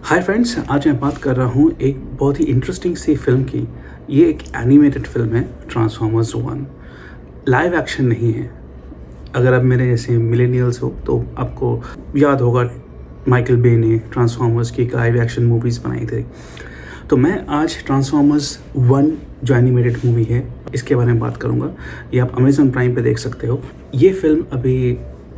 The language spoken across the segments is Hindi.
हाय फ्रेंड्स, आज मैं बात कर रहा हूँ एक बहुत ही इंटरेस्टिंग सी फिल्म की। ये एक एनिमेटेड फिल्म है, ट्रांसफॉर्मर्स 1। लाइव एक्शन नहीं है। अगर आप मेरे जैसे मिलेनियल्स हो तो आपको याद होगा माइकल बे ने ट्रांसफॉर्मर्स की एक लाइव एक्शन मूवीज़ बनाई थी। तो मैं आज ट्रांसफॉर्मर्स 1 जो एनिमेटेड मूवी है इसके बारे में बात करूँगा। ये आप अमेज़न प्राइम पे देख सकते हो। ये फिल्म अभी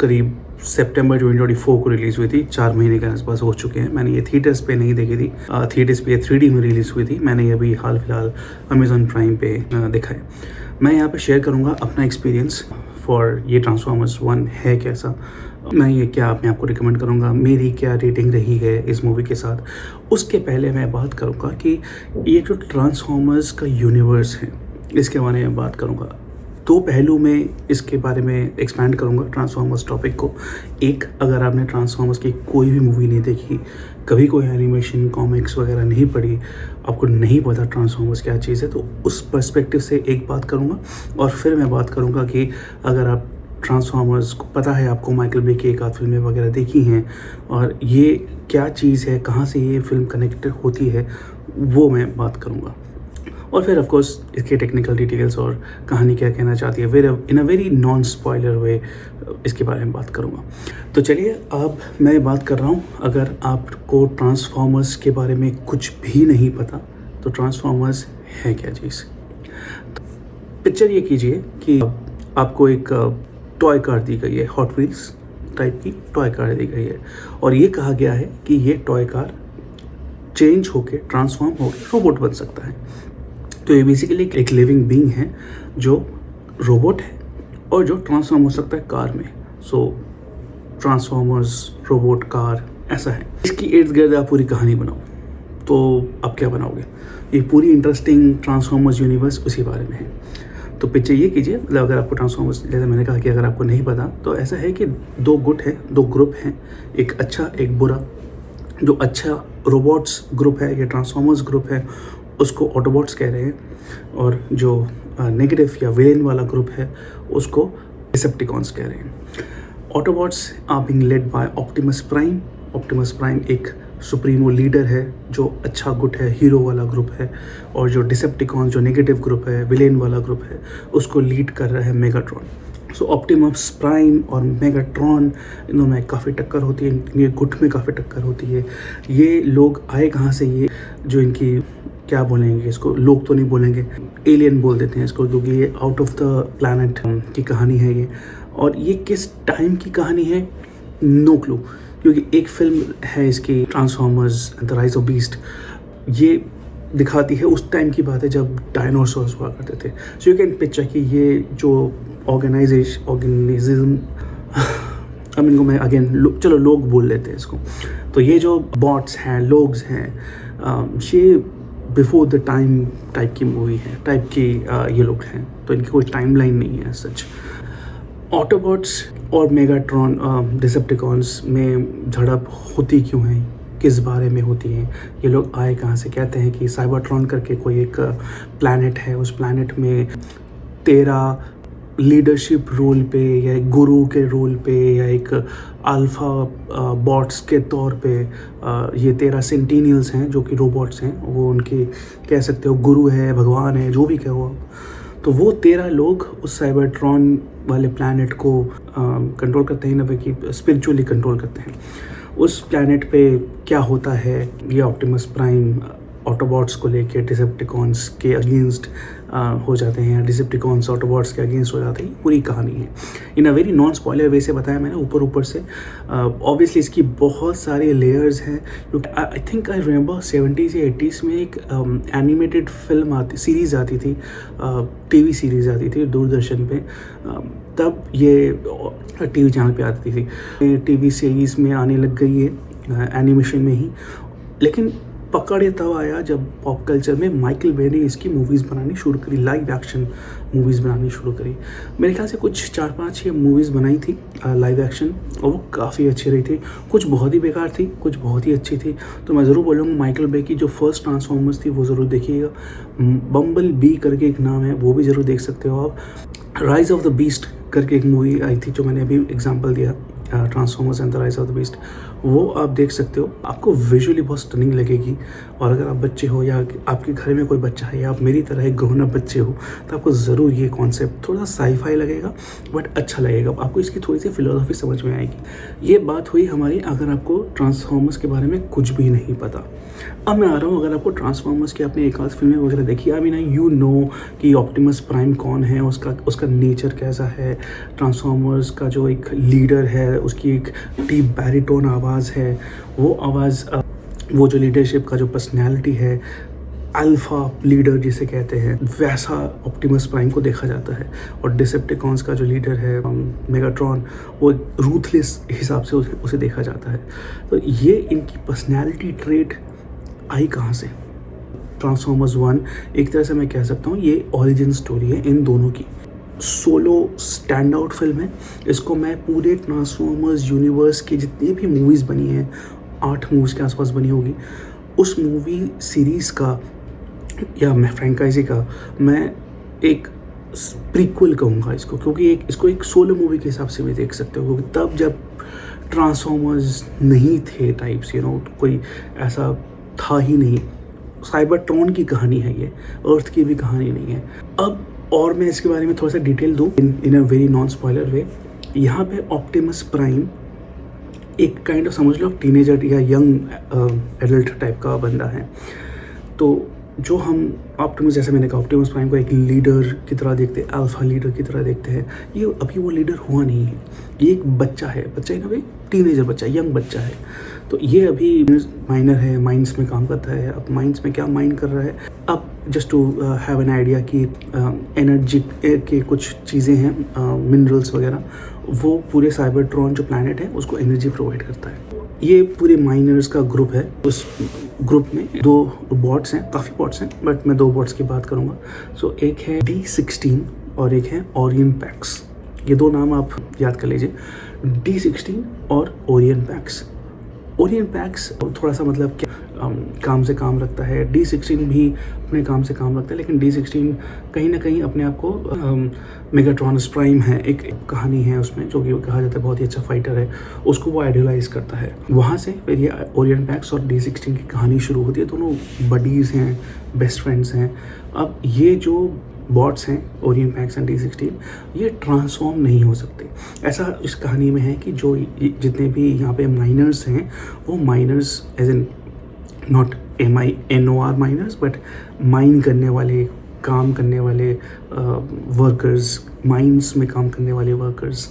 करीब सितंबर 2024 को रिलीज़ हुई थी। 4 महीने के आसपास हो चुके हैं। मैंने ये थिएटर्स पे नहीं देखी थी। थिएटर्स पे 3D में रिलीज़ हुई थी। मैंने ये अभी हाल फिलहाल अमेज़न प्राइम पे देखा है। मैं यहाँ पे शेयर करूँगा अपना एक्सपीरियंस फॉर ये ट्रांसफॉर्मर्स 1 है कैसा। मैं ये क्या अपने आप को रिकमेंड करूँगा, मेरी क्या रेटिंग रही है इस मूवी के साथ। उसके पहले मैं बात करूँगा कि ये जो ट्रांसफॉर्मर्स का यूनिवर्स है इसके बारे में बात करूँगा। 2 पहलू में इसके बारे में एक्सपैंड करूँगा ट्रांसफॉर्मर्स टॉपिक को। एक, अगर आपने ट्रांसफॉर्मर्स की कोई भी मूवी नहीं देखी, कभी कोई एनिमेशन कॉमिक्स वगैरह नहीं पढ़ी, आपको नहीं पता ट्रांसफॉर्मर्स क्या चीज़ है, तो उस पर्सपेक्टिव से एक बात करूँगा। और फिर मैं बात करूँगा कि अगर आप ट्रांसफॉर्मर्स को पता है, आपको माइकल बे की एक आध फिल्में वगैरह देखी हैं और ये क्या चीज़ है, कहाँ से ये फिल्म कनेक्टेड होती है, वो मैं बात करूँगा। और फिर ऑफ कोर्स इसके टेक्निकल डिटेल्स और कहानी क्या कहना चाहती है इन अ वेरी नॉन स्पॉइलर वे इसके बारे में बात करूँगा। तो चलिए, अब मैं बात कर रहा हूँ, अगर आपको ट्रांसफॉर्मर्स के बारे में कुछ भी नहीं पता तो ट्रांसफॉर्मर्स है क्या चीज़। पिक्चर ये कीजिए कि आपको एक टॉय कार दी गई है, हॉट व्हील्स टाइप की टॉय कार दी गई है, और ये कहा गया है कि ये टॉय कार चेंज होके ट्रांसफॉर्म होकर रोबोट बन सकता है। तो ये बेसिकली एक लिविंग बीइंग है जो रोबोट है और जो ट्रांसफॉर्म हो सकता है कार में। सो ट्रांसफॉर्मर्स, रोबोट, कार, ऐसा है। इसकी इर्द गिर्द आप पूरी कहानी बनाओ तो आप क्या बनाओगे। ये पूरी इंटरेस्टिंग ट्रांसफॉर्मर्स यूनिवर्स उसी बारे में है। तो पिक्चर ये कीजिए, मतलब अगर आपको ट्रांसफॉर्मर्स, जैसे मैंने कहा कि अगर आपको नहीं पता तो ऐसा है कि 2 ग्रुप हैं, एक अच्छा एक बुरा। जो अच्छा रोबोट्स ग्रुप है, ये ट्रांसफॉर्मर्स ग्रुप है, उसको ऑटोबॉट्स कह रहे हैं, और जो नेगेटिव या विलेन वाला ग्रुप है उसको डिसेप्टिकॉन्स कह रहे हैं। Autobots are being led by Optimus Prime. Optimus Prime एक सुप्रीमो लीडर है जो अच्छा गुट है, हीरो वाला ग्रुप है, और जो डिसेप्टिकॉन्स जो नेगेटिव ग्रुप है, विलेन वाला ग्रुप है, उसको लीड कर रहा है मेगाट्रॉन। सो ऑप्टिमस प्राइम और मेगाट्रॉन, इनों में काफ़ी टक्कर होती है, ये गुट में काफ़ी टक्कर होती है। ये लोग आए कहाँ से, ये जो इनकी क्या बोलेंगे इसको, लोग तो नहीं बोलेंगे, एलियन बोल देते हैं इसको, क्योंकि ये आउट ऑफ द प्लैनेट की कहानी है ये। और ये किस टाइम की कहानी है, नो क्लू, क्योंकि एक फिल्म है इसकी transformers the rise of beast, ये दिखाती है उस टाइम की बात है जब डायनासोर्स हुआ करते थे। सो यू कैन पिक्चर कि ये जो ऑर्गेनिज्म अब इनको मैं चलो लोग बोल लेते हैं इसको। तो ये जो बॉट्स हैं, लोग्स हैं, ये बिफोर द टाइम टाइप की मूवी है, टाइप की ये लोग हैं, तो इनकी कोई टाइमलाइन नहीं है सच। ऑटोबॉट्स और मेगाट्रॉन, डिसेप्टिकॉन्स में झड़प होती क्यों है, किस बारे में होती है, ये लोग आए कहाँ से। कहते हैं कि साइबरट्रॉन करके कोई एक प्लैनेट है, उस प्लैनेट में 13 लीडरशिप रोल पे या एक गुरु के रोल पे या एक अल्फ़ा बॉट्स के तौर पे ये 13 सेंटिनियल्स हैं जो कि रोबोट्स हैं, वो उनके कह सकते हो गुरु है, भगवान है, जो भी कहो आप। तो वो 13 लोग उस साइबरट्रॉन वाले प्लैनेट को कंट्रोल करते हैं, ना कि स्पिरिचुअली कंट्रोल करते हैं। उस प्लैनेट पे क्या होता है, ये ऑप्टिमस प्राइम ऑटोबॉट्स को लेके डिसेप्टिकॉन्स के अगेंस्ट हो जाते हैं, या डिसेप्टिकॉन्स ऑटोबॉट्स के अगेंस्ट हो जाते हैं। पूरी कहानी है इन अ वेरी नॉन स्पॉइलर वे से बताया मैंने, ऊपर से। ऑब्वियसली इसकी बहुत सारे लेयर्स हैं, क्योंकि I think I remember 70s या 80s में एक एनिमेटेड फिल्म सीरीज़ आती थी, टीवी सीरीज़ आती थी दूरदर्शन पे। तब ये टीवी चैनल पे आती थी, टीवी सीरीज़ में आने लग गई है एनिमेशन में ही। लेकिन पकड़ ये तब आया जब पॉप कल्चर में माइकल बे ने इसकी मूवीज़ बनानी शुरू करी, लाइव एक्शन मूवीज़ बनानी शुरू करी। मेरे ख्याल से कुछ 4-5 ये मूवीज़ बनाई थी लाइव एक्शन, और वो काफ़ी अच्छी रही थी। कुछ बहुत ही बेकार थी, कुछ बहुत ही अच्छी थी। तो मैं ज़रूर बोलूँगा माइकल बे की जो फर्स्ट ट्रांसफॉर्मर्स थी वो ज़रूर देखिएगा। बम्बल बी करके एक नाम है, वो भी ज़रूर देख सकते हो आप। राइज ऑफ द बीस्ट करके एक मूवी आई थी जो मैंने अभी एग्जांपल दिया, transformers and the rise of the beast, वो आप देख सकते हो, आपको विजुअली बहुत स्टनिंग लगेगी। और अगर आप बच्चे हो या आपके घर में कोई बच्चा है या आप मेरी तरह एक ग्रोन अप बच्चे हो तो आपको ज़रूर ये कॉन्सेप्ट थोड़ा सा साई-फाई लगेगा बट अच्छा लगेगा, आपको इसकी थोड़ी सी फिलोसफी समझ में आएगी। ये बात हुई हमारी अगर आपको ट्रांसफॉर्मर्स के बारे में कुछ भी नहीं पता। अब मैं आ रहा हूँ, अगर आपको ट्रांसफॉर्मर्स की आपने एक आध फिल्में वगैरह देखी, आई मीन यू नो कि ऑप्टिमस प्राइम कौन है, उसका नेचर कैसा है, ट्रांसफॉर्मर्स का जो एक लीडर है उसकी एक डीप बैरिटोन आवाज़ है, वो आवाज़ वो जो लीडरशिप का जो पर्सनैलिटी है, अल्फ़ा लीडर जिसे कहते हैं, वैसा ऑप्टिमस प्राइम को देखा जाता है। और डिसेप्टिकॉन्स का जो लीडर है मेगाट्रॉन, वो रूथलेस हिसाब से उसे देखा जाता है। तो ये इनकी पर्सनैलिटी ट्रेट आई कहाँ से? ट्रांसफॉर्मर्स 1 एक तरह से मैं कह सकता हूँ ये ओरिजिन स्टोरी है इन दोनों की। सोलो स्टैंड आउट फिल्म है। इसको मैं पूरे ट्रांसफॉर्मर्स यूनिवर्स की जितनी भी मूवीज़ बनी हैं, 8 मूवीज़ के आसपास बनी होगी, उस मूवी सीरीज़ का या मैं फ्रेंचाइजी का मैं एक प्रीक्वल कहूँगा इसको, क्योंकि इसको एक सोलो मूवी के हिसाब से भी देख सकते हो, क्योंकि तब जब ट्रांसफॉर्मर्स नहीं थे टाइप्स, कोई ऐसा था ही नहीं। साइबरट्रॉन की कहानी है ये, अर्थ की भी कहानी नहीं है। अब और मैं इसके बारे में थोड़ा सा डिटेल दूँ इन अ वेरी नॉन स्पॉइलर वे। यहाँ पे ऑप्टिमस प्राइम एक काइंड ऑफ समझ लो टीनेजर या यंग एडल्ट टाइप का बंदा है। तो जो हम ऑप्टिमस, जैसे मैंने कहा, ऑप्टिमस प्राइम को एक लीडर की तरह देखते हैं, अल्फा लीडर की तरह देखते हैं। ये अभी वो लीडर हुआ नहीं है, ये एक बच्चा है ना भाई, टीनेजर बच्चा, यंग बच्चा है। तो ये अभी माइनर है, माइंस में काम करता है। अब माइंस में क्या माइन कर रहा है, अब just to have an idea कि एनर्जी के कुछ चीज़ें हैं, मिनरल्स वगैरह, वो पूरे साइबरट्रॉन जो प्लैनेट है उसको एनर्जी प्रोवाइड करता है। ये पूरे माइनर्स का ग्रुप है। उस ग्रुप में 2 बॉट्स हैं, काफ़ी बॉट्स हैं, बट मैं 2 बॉट्स की बात करूँगा। सो एक है D16 और एक है ओरियन पैक्स। ये 2 नाम आप याद कर लीजिए, D16 और ओरियन पैक्स। ओरियन पैक्स थोड़ा सा मतलब क्या काम से काम रखता है, D16 भी अपने काम से काम रखता है, लेकिन D16 कहीं ना कहीं अपने आप को मेगाट्रॉनस प्राइम है, एक कहानी है उसमें जो कि कहा जाता है बहुत ही अच्छा फाइटर है, उसको वो आइडियलाइज करता है। वहाँ से फिर ये ओरियन पैक्स और D16 की कहानी शुरू होती है। दोनों बडीज़ हैं, बेस्ट फ्रेंड्स हैं। अब ये जो बॉट्स हैं, ओरियन पैक्स एंड D16, ये ट्रांसफॉर्म नहीं हो सकते। ऐसा इस कहानी में है कि जो जितने भी यहाँ पे माइनर्स हैं, वो miners as an not MINOR miners, but mine करने वाले, काम करने वाले वर्कर्स, माइंस में काम करने वाले वर्कर्स,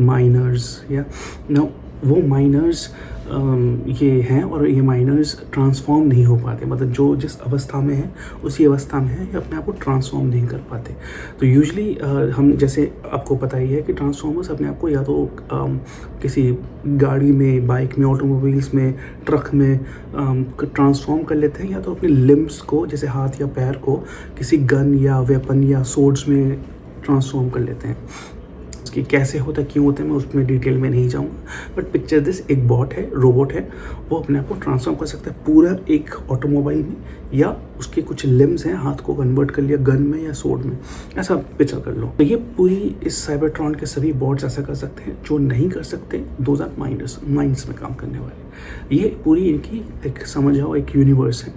माइनर्स, या नो, वो माइनर्स ये हैं। और ये माइनर्स ट्रांसफॉर्म नहीं हो पाते, मतलब जो जिस अवस्था में है उसी अवस्था में है, ये अपने आप को ट्रांसफॉर्म नहीं कर पाते। तो यूजुअली हम, जैसे आपको पता ही है कि ट्रांसफॉर्मर्स अपने आप को या तो किसी गाड़ी में, बाइक में, ऑटोमोबाइल्स में, ट्रक में ट्रांसफॉर्म कर लेते हैं, या तो अपने लिम्स को, जैसे हाथ या पैर को, किसी गन या वेपन या सोर्ड्स में ट्रांसफॉर्म कर लेते हैं। कि कैसे होता है, क्यों होता है, मैं उसमें डिटेल में नहीं जाऊंगा, बट पिक्चर दिस, एक बॉट है, रोबोट है, वो अपने आप को ट्रांसफॉर्म कर सकता है पूरा एक ऑटोमोबाइल में, या उसके कुछ लिम्स हैं, हाथ को कन्वर्ट कर लिया गन में या सोर्ड में, ऐसा पिक्चर कर लो। तो ये पूरी इस साइबरट्रॉन के सभी बॉट्स ऐसा कर सकते हैं। जो नहीं कर सकते, दोज आर माइंड्स में काम करने वाले। ये पूरी इनकी एक, समझ जाओ, एक यूनिवर्स है।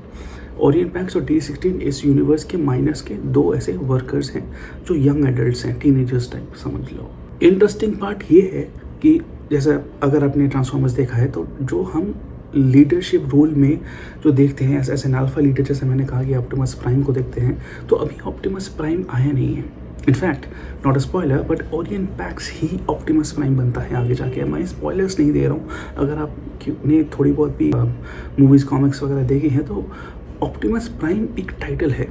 ओरियन पैक्स और D16 इस यूनिवर्स के माइनर्स के 2 ऐसे वर्कर्स हैं जो यंग एडल्ट्स हैं, टीनेजर्स टाइप समझ लो। इंटरेस्टिंग पार्ट ये है कि जैसा अगर आपने ट्रांसफॉर्मर्स देखा है, तो जो हम लीडरशिप रोल में जो देखते हैं एज एन अल्फा लीडर, जैसे मैंने कहा कि ऑप्टिमस प्राइम को देखते हैं, तो अभी ऑप्टिमस प्राइम आया नहीं है। In fact not a spoiler, but Orion PACS he Optimus prime बनता है आगे जाके। मैं स्पॉयलर्स नहीं दे रहा हूँ, अगर आपने थोड़ी बहुत भी मूवीज़, कॉमिक्स वगैरह देखी हैं, तो ऑप्टिमस प्राइम एक टाइटल है,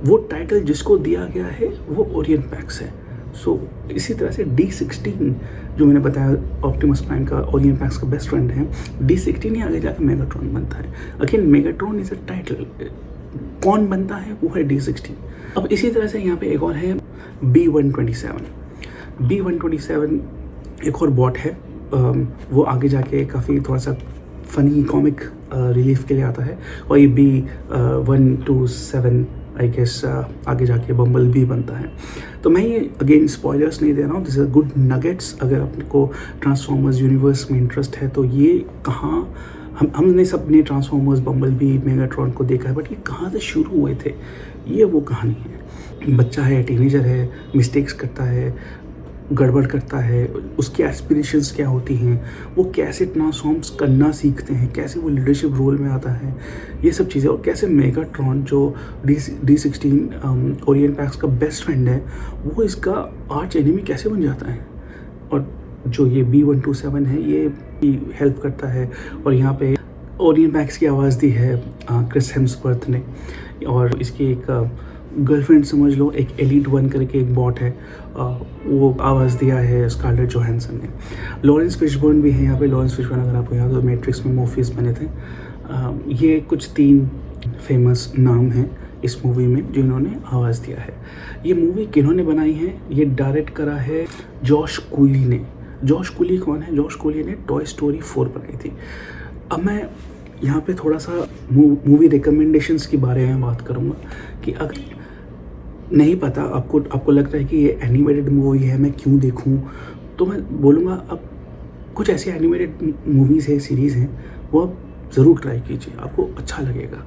वो टाइटल जिसको दिया गया है वो ओरियन पैक्स है। सो इसी तरह से D16 जो मैंने बताया ऑप्टिमस प्राइम का, ओरियन पैक्स का बेस्ट फ्रेंड है, D16 ही आगे जाकर मेगाट्रॉन बनता है। Again Megatron is a title, कौन बनता है वो है D16। अब इसी तरह से यहाँ पे एक और है B127। B127 एक और बॉट है, वो आगे जाके काफ़ी थोड़ा सा फनी कॉमिक रिलीफ के लिए आता है, और ये B127 आई गेस आगे जाके बम्बल बी बनता है। तो मैं ये अगेन स्पॉयलर्स नहीं दे रहा हूँ, दिस आर गुड नगेट्स। अगर आपको ट्रांसफॉर्मर्स यूनिवर्स में इंटरेस्ट है तो ये कहाँ हमने सबने ट्रांसफॉर्मर्स, बम्बल बी, मेगाट्रॉन को देखा है, बट ये कहाँ से शुरू हुए थे, ये वो कहानी है। बच्चा है, टीनेजर है, मिस्टेक्स करता है, गड़बड़ करता है, उसकी एस्पिरेशंस क्या होती हैं, वो कैसे ट्रांसफॉर्म्स करना सीखते हैं, कैसे वो लीडरशिप रोल में आता है, ये सब चीज़ें। और कैसे मेगाट्रॉन जो D16 ओरियन पैक्स का बेस्ट फ्रेंड है, वो इसका आर्च एनिमी कैसे बन जाता है। और जो ये B127 है, ये हेल्प करता है। और यहाँ पे ओरियन पैक्स की आवाज़ दी है क्रिस हेम्सवर्थ ने, और इसकी एक गर्लफ्रेंड समझ लो, एक एलिट 1 करके एक बॉट है, वो आवाज़ दिया है स्कारलेट जोहानसन ने। लॉरेंस फिशबर्न भी है यहाँ पे। लॉरेंस फिशबर्न अगर आपको याद हो, मैट्रिक्स में मोफिस बने थे। ये कुछ 3 फेमस नाम हैं इस मूवी में जिन्होंने आवाज़ दिया है। ये मूवी किन्होंने बनाई है, ये डायरेक्ट करा है जॉश कूली ने। जॉश कूली कौन है? जॉश कूली ने टॉय स्टोरी 4 बनाई थी। अब मैं यहाँ पे थोड़ा सा मूवी रिकमेंडेशंस के बारे में बात करूँगा कि अगर नहीं पता आपको लगता है कि ये एनिमेटेड मूवी है, मैं क्यों देखूं, तो मैं बोलूँगा अब कुछ ऐसी एनिमेटेड मूवीज़ है, सीरीज़ हैं, वो आप ज़रूर ट्राई कीजिए, आपको अच्छा लगेगा।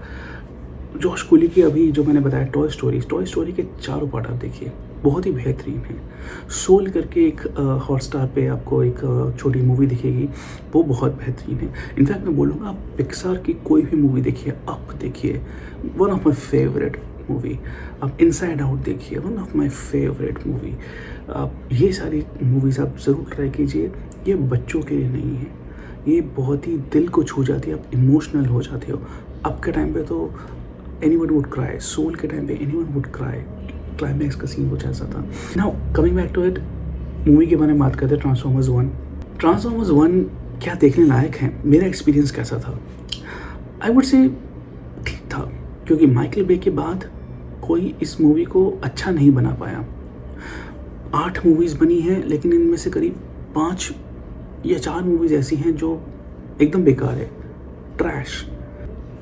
जॉश कूली की अभी जो मैंने बताया टॉय स्टोरी के 4 पार्ट आप देखिए, बहुत ही बेहतरीन है। सोल करके एक हॉटस्टार पे आपको एक छोटी मूवी दिखेगी, वो बहुत बेहतरीन है। इनफैक्ट मैं बोलूँगा आप पिक्सार की कोई भी मूवी देखिए, अप देखिए, one of my favourite movie. आप इनसाइड आउट देखिए, one of my favourite movie. आप ये सारी मूवीज़ आप ज़रूर ट्राई कीजिए। ये बच्चों के लिए नहीं है, ये बहुत ही दिल को छू जाती है, आप इमोशनल हो जाते हो। अब के टाइम पे तो एनीवन वुड क्राई, सोल के टाइम पे एनीवन वुड क्राई, क्लाइमैक्स का सीन कुछ ऐसा था। Now coming back to it, movie के बारे में बात करते हैं। ट्रांसफॉर्मर्स 1 क्या देखने लायक है? मेरा एक्सपीरियंस कैसा था? आई वुड से ठीक था, क्योंकि माइकल बे के बाद कोई इस मूवी को अच्छा नहीं बना पाया। 8 मूवीज़ बनी हैं, लेकिन इनमें से करीब 5 या 4 मूवीज़ ऐसी हैं जो एकदम बेकार है, ट्रैश।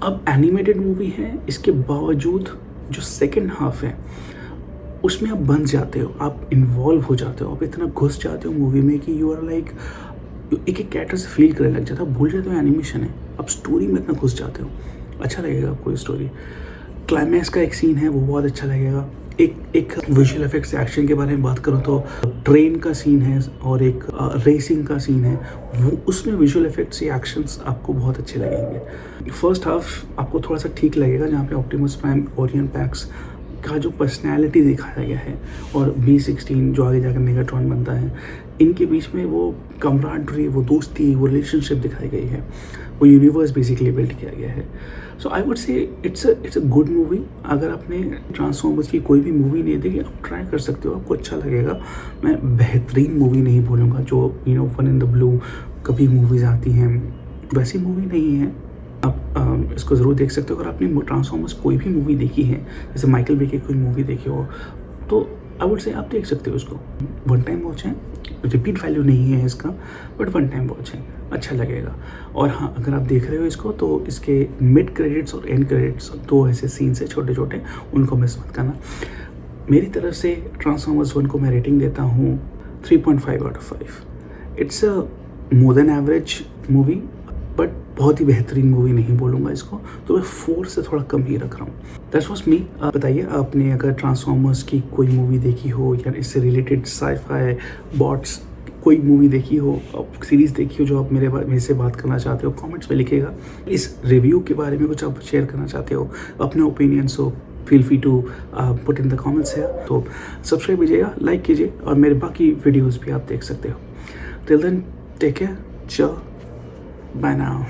अब एनिमेटेड मूवी है, इसके बावजूद जो सेकंड हाफ है उसमें आप बन जाते हो, आप इन्वॉल्व हो जाते हो, आप इतना घुस जाते हो मूवी में कि यू आर लाइक एक कैरेक्टर से फील करने लग जाता हो, भूल जाते हो एनिमेशन है, आप स्टोरी में इतना घुस जाते हो, अच्छा लगेगा आपको ये स्टोरी। क्लाइमैक्स का एक सीन है, वो बहुत अच्छा लगेगा। एक विजुअल इफेक्ट्स एक्शन के बारे में बात करूँ तो ट्रेन का सीन है और एक रेसिंग का सीन है, वो उसमें विजुअल इफेक्ट्स या एक्शंस आपको बहुत अच्छे लगेंगे। फर्स्ट हाफ आपको थोड़ा सा ठीक लगेगा, जहाँ पे ऑप्टिमस प्राइम, ओरियन पैक्स का जो पर्सनैलिटी दिखाया गया है और B16 जो आगे जाकर मेगाट्रॉन बनता है, इनके बीच में वो कमराडरी, वो दोस्ती, वो रिलेशनशिप दिखाई गई है, वो यूनिवर्स बेसिकली बिल्ड किया गया है। So I would say it's a good movie. अगर आपने ट्रांसफॉर्मर्स की कोई भी मूवी नहीं देखी, आप ट्राई कर सकते हो, आपको अच्छा लगेगा। मैं बेहतरीन मूवी नहीं बोलूँगा, जो वन इन द ब्लू कभी मूवीज़ आती हैं, वैसी मूवी नहीं है। आप इसको ज़रूर देख सकते हो। अगर आपने ट्रांसफॉर्मर्स कोई भी मूवी देखी है, जैसे माइकल बे की कोई मूवी देखी हो, तो आई वुड से आप देख सकते हो इसको। 1 टाइम वॉच है, रिपीट वैल्यू नहीं है इसका, बट 1 टाइम वॉच है, अच्छा लगेगा। और हाँ, अगर आप देख रहे हो इसको तो इसके मिड क्रेडिट्स और एंड क्रेडिट्स 2 ऐसे सीन्स है छोटे छोटे, उनको मिस मत करना। मेरी तरफ से ट्रांसफॉर्मर्स 1 को मैं रेटिंग देता हूँ 3.5 out of 5। It's a more than average movie, but बहुत ही बेहतरीन मूवी नहीं बोलूँगा इसको, तो मैं 4 से थोड़ा कम ही रख रहा हूँ। That's was me. बताइए आपने अगर ट्रांसफॉर्मर्स की कोई मूवी देखी हो या इससे रिलेटेड साइ-फाई बॉट्स कोई मूवी देखी हो, सीरीज़ देखी हो जो आप मेरे से बात करना चाहते हो, कमेंट्स में लिखिएगा। इस रिव्यू के बारे में कुछ आप शेयर करना चाहते हो, अपने ओपिनियंस हो, feel free to put in the comments है। तो सब्सक्राइब कीजिएगा, लाइक कीजिए, और मेरे बाकी वीडियोज़ भी आप देख सकते हो। टिल देन टेक केयर, चल, बाय नाउ।